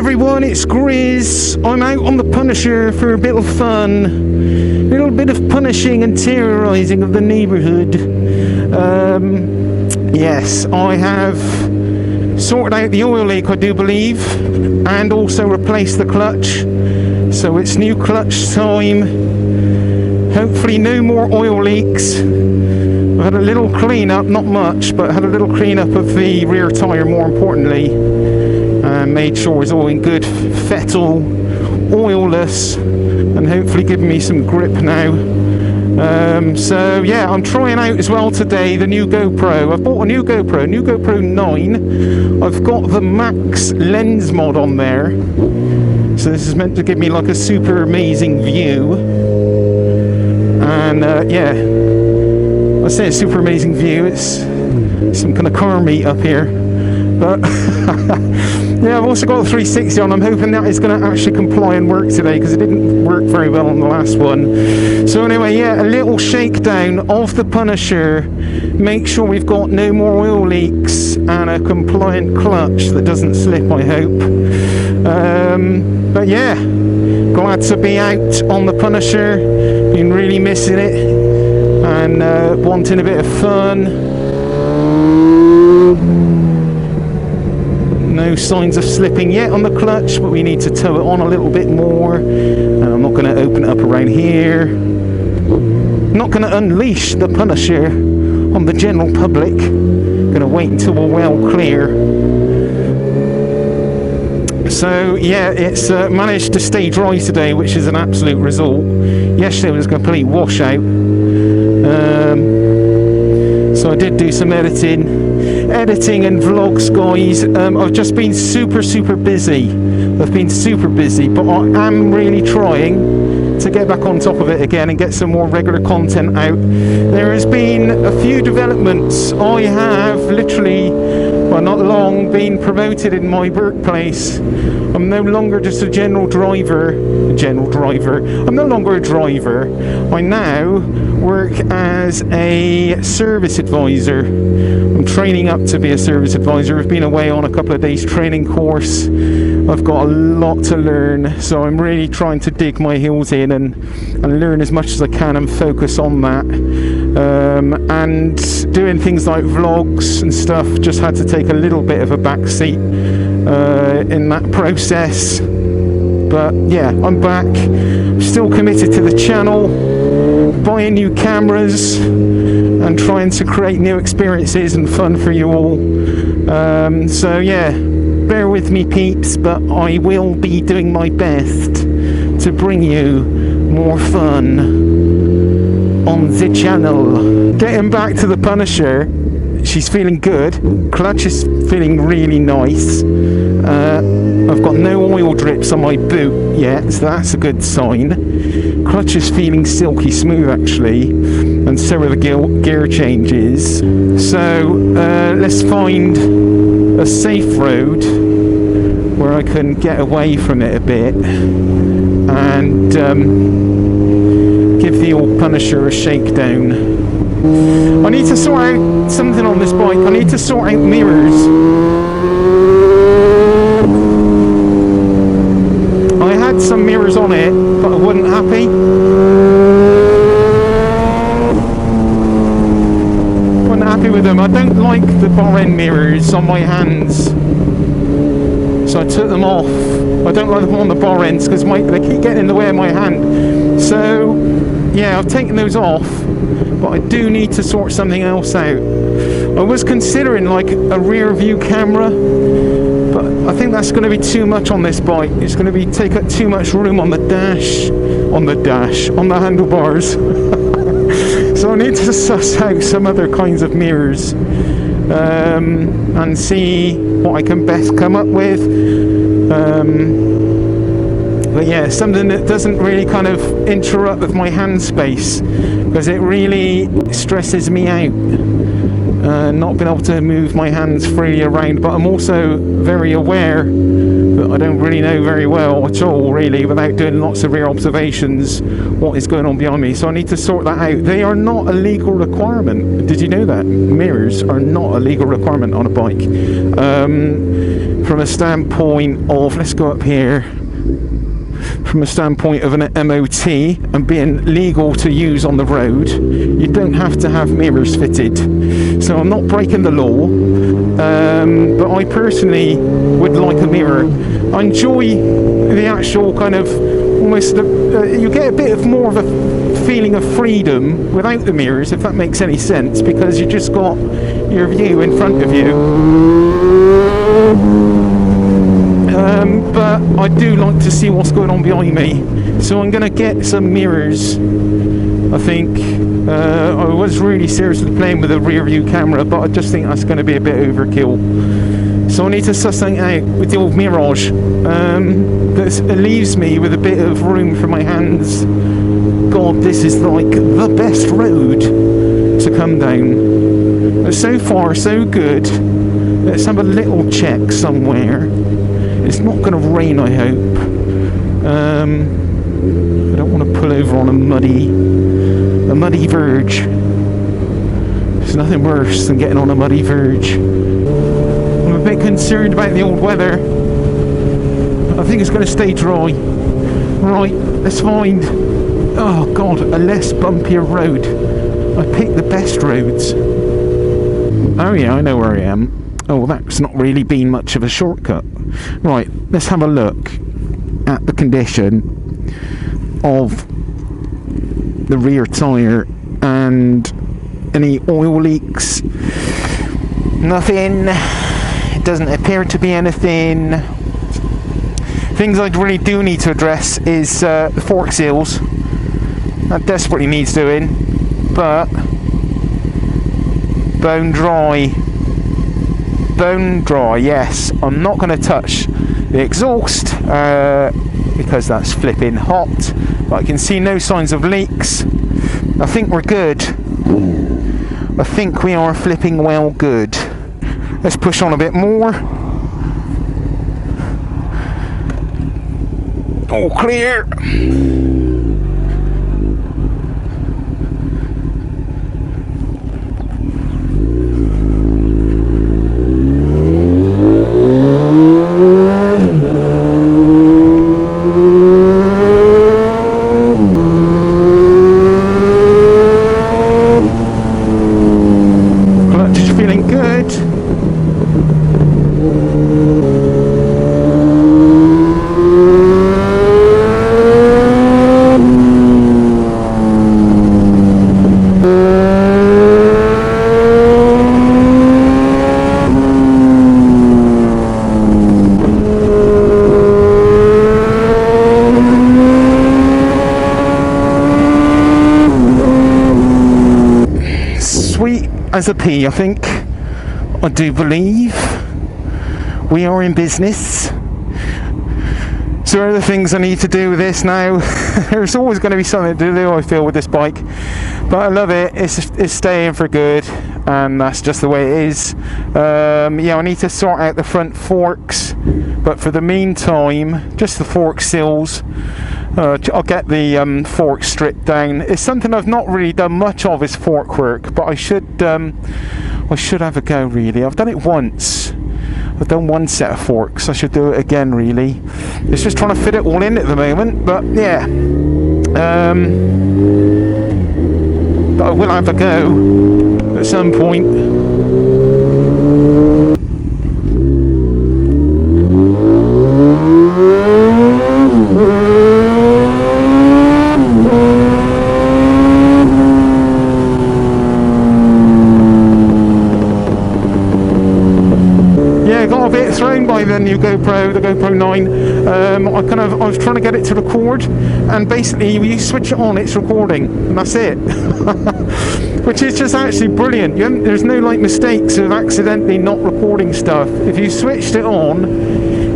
everyone, it's Grizz. I'm out on the Punisher for a bit of fun. A little bit of punishing and terrorising of the neighbourhood. Yes, I have sorted out the oil leak, I do believe, and also replaced the clutch. So it's new clutch time. Hopefully no more oil leaks. I had a little clean up, not much, but I had a little clean up of the rear tyre more importantly. Made sure it's all in good fettle, oilless, and hopefully giving me some grip now. So yeah, I'm trying out as well today the new GoPro. I've bought a new GoPro 9. I've got the Max lens mod on there. So this is meant to give me like a super amazing view. And yeah, I say a super amazing view, it's some kind of car meet up here. But yeah, I've also got a 360 on. I'm hoping that is going to actually comply and work today, because it didn't work very well on the last one. So anyway, yeah, a little shakedown of the Punisher. Make sure we've got no more oil leaks and a compliant clutch that doesn't slip, I hope. But yeah, glad to be out on the Punisher. Been really missing it and wanting a bit of fun. No signs of slipping yet on the clutch, but we need to tow it on a little bit more. And I'm not going to open it up around here. I'm not going to unleash the Punisher on the general public. Going to wait until we're well clear. So yeah, it's managed to stay dry today, which is an absolute result. Yesterday was a complete washout. So I did do some editing and vlogs, guys. I've just been super busy. I've been super busy, but I am really trying to get back on top of it again and get some more regular content out. There has been a few developments. I have literally, well, not long, been promoted in my workplace. I'm no longer just a general driver. I'm no longer a driver. I now work as a service advisor. I'm training up to be a service advisor. I've been away on a couple of days training course. I've got a lot to learn, so I'm really trying to dig my heels in and learn as much as I can and focus on that. And doing things like vlogs and stuff just had to take a little bit of a back seat in that process. But yeah, I'm back. I'm still committed to the channel, buying new cameras and trying to create new experiences and fun for you all. So yeah, bear with me, peeps, but I will be doing my best to bring you more fun on the channel. Getting back to the Punisher, she's feeling good. Clutch is feeling really nice. I've got no oil drips on my boot yet, so that's a good sign. Clutch is feeling silky smooth actually, and so are the gear changes. So let's find a safe road where I can get away from it a bit and give the old Punisher a shakedown. I need to sort out something on this bike. I need to sort out mirrors. I had some mirrors on it, but I wasn't happy. Wasn't happy with them. I don't like the bar end mirrors on my hands, so I took them off. I don't like them on the bar ends because they keep getting in the way of my hand. So yeah, I've taken those off, but I do need to sort something else out. I was considering like a rear view camera, but I think that's going to be too much on this bike. It's going to take up too much room on the handlebars. So I need to suss out some other kinds of mirrors and see what I can best come up with. But yeah, something that doesn't really kind of interrupt with my hand space, because it really stresses me out, not being able to move my hands freely around. But I'm also very aware that I don't really know very well at all, really, without doing lots of rear observations, what is going on behind me. So I need to sort that out. They are not a legal requirement. Did you know that? Mirrors are not a legal requirement on a bike. from a standpoint of, let's go up here, from a standpoint of an MOT and being legal to use on the road, you don't have to have mirrors fitted. So I'm not breaking the law, but I personally would like a mirror. I enjoy the actual kind of almost you get a bit of more of a feeling of freedom without the mirrors, if that makes any sense, because you just got your view in front of you. But I do like to see what's going on behind me, so I'm going to get some mirrors. I think I was really seriously playing with a rear view camera, but I just think that's going to be a bit overkill. So I need to suss something out with the old Mirage that leaves me with a bit of room for my hands. God, this is like the best road to come down. But so far, so good. Let's have a little check somewhere. It's not going to rain, I hope. I don't want to pull over on a muddy verge. There's nothing worse than getting on a muddy verge. I'm a bit concerned about the old weather. I think it's going to stay dry. Right, let's find, oh God, a less bumpier road. I picked the best roads. Oh yeah, I know where I am. Oh, well, that's not really been much of a shortcut. Right, let's have a look at the condition of the rear tyre and any oil leaks. Nothing. It doesn't appear to be anything. Things I really do need to address is the fork seals. That desperately needs doing, but bone dry. Bone dry, yes. I'm not going to touch the exhaust because that's flipping hot, but I can see no signs of leaks. I think we're good. I think we are flipping well good. Let's push on a bit more. All clear. As a P, I think. I do believe we are in business. So are the things I need to do with this now. There's always going to be something to do, I feel, with this bike, but I love it. It's staying for good, and that's just the way it is. Yeah, I need to sort out the front forks, but for the meantime, just the fork seals. I'll get the fork stripped down. It's something I've not really done much of, is fork work, but I should have a go, really. I've done it once. I've done one set of forks. I should do it again, really. It's just trying to fit it all in at the moment, but yeah. But I will have a go at some point. Got a bit thrown by the new GoPro, the GoPro 9. I was trying to get it to record, and basically when you switch it on, it's recording, and that's it. Which is just actually brilliant. There's no like mistakes of accidentally not recording stuff. If you switched it on,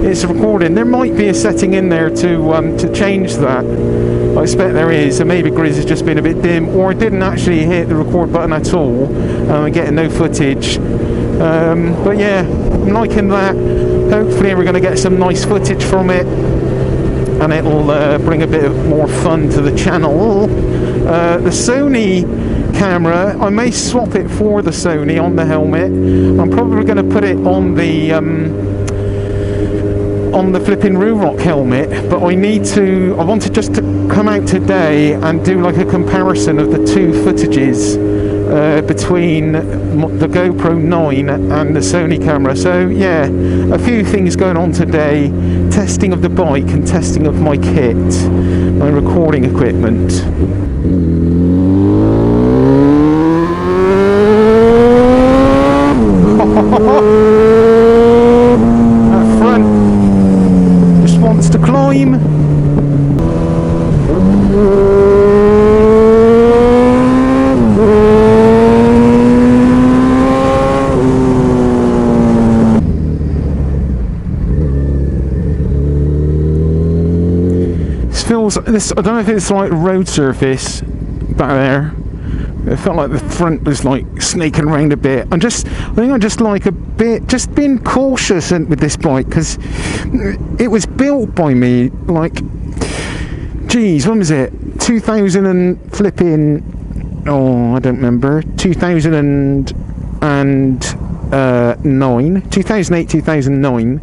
it's recording. There might be a setting in there to change that. I expect there is, so maybe Grizz has just been a bit dim, or I didn't actually hit the record button at all, and getting no footage. But yeah, I'm liking that. Hopefully we're going to get some nice footage from it, and it'll bring a bit of more fun to the channel. The Sony camera, I may swap it for the Sony on the helmet. I'm probably going to put it on the on the flipping Ruroc helmet, but I wanted just to come out today and do like a comparison of the two footages between the GoPro 9 and the Sony camera. So yeah, a few things going on today: testing of the bike and testing of my kit, my recording equipment. That front just wants to climb. This, I don't know if it's like road surface back there. It felt like the front was like snaking around a bit. I think I'm just like a bit, just being cautious with this bike, because it was built by me like, geez, when was it? 2000 and flipping, oh, I don't remember. 2009, 2008, 2009.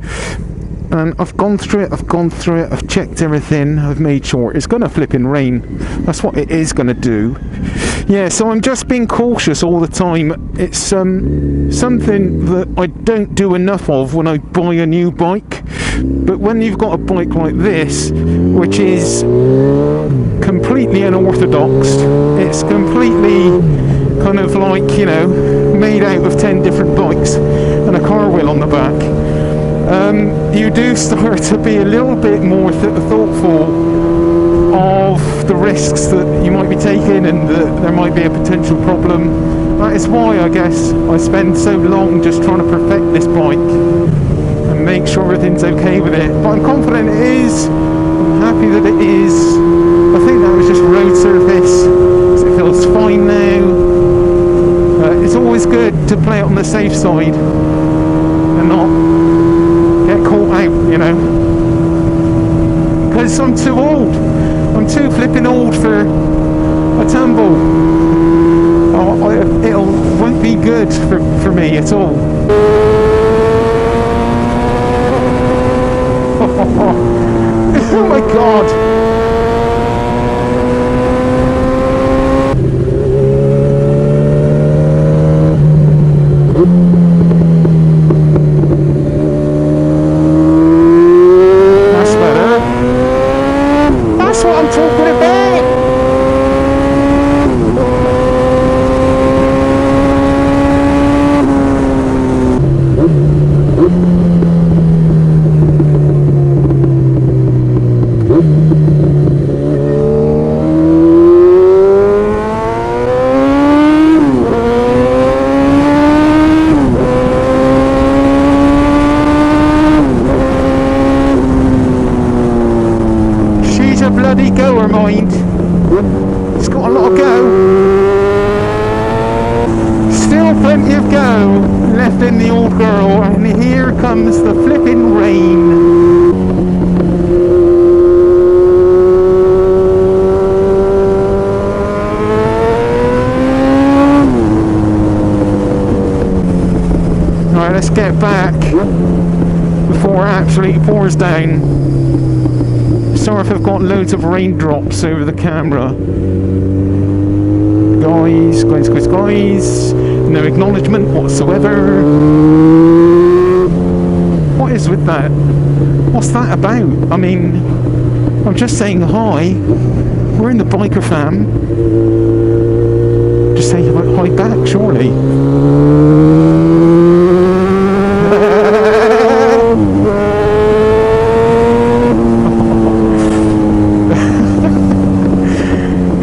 And I've gone through it, I've checked everything, I've made sure it's gonna flipping rain. That's what it is gonna do. Yeah, so I'm just being cautious all the time. It's something that I don't do enough of when I buy a new bike. But when you've got a bike like this, which is completely unorthodox, it's completely kind of like, you know, made out of 10 different bikes and a car wheel on the back. You do start to be a little bit more thoughtful of the risks that you might be taking, and that there might be a potential problem. That is why I guess I spend so long just trying to perfect this bike and make sure everything's okay with it. But I'm confident it is. I'm happy that it is. I think that was just road surface, so it feels fine now. It's always good to play it on the safe side and not get caught out, you know, because I'm too old. I'm too flipping old for a tumble. It won't be good for me at all. Oh my god. Bloody goer, mind. It's got a lot of go. Still plenty of go left in the old girl, and here comes the flipping rain. Alright, let's get back before it absolutely pours down. Sorry if I've got loads of raindrops over the camera. Guys, no acknowledgement whatsoever. What is with that? What's that about? I mean, I'm just saying hi. We're in the biker fam. Just say hi back, surely.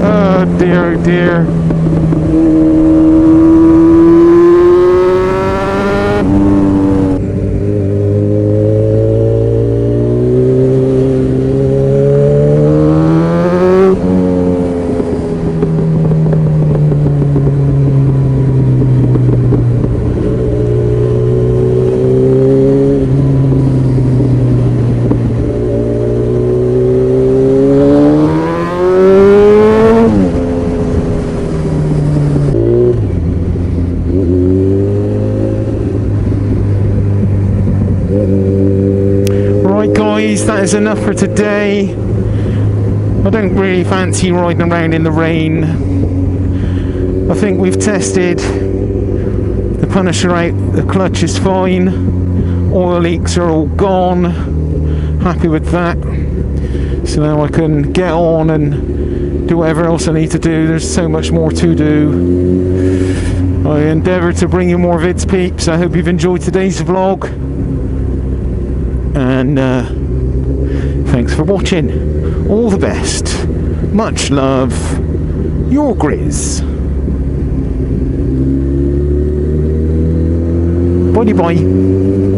Oh dear. that is enough for today. I don't really fancy riding around in the rain. I think we've tested the Punisher out, the clutch is fine, oil leaks are all gone, happy with that. So now I can get on and do whatever else I need to do. There's so much more to do. I endeavour to bring you more vids, peeps. I hope you've enjoyed today's vlog, and thanks for watching. All the best. Much love. Your Grizz. Bye bye.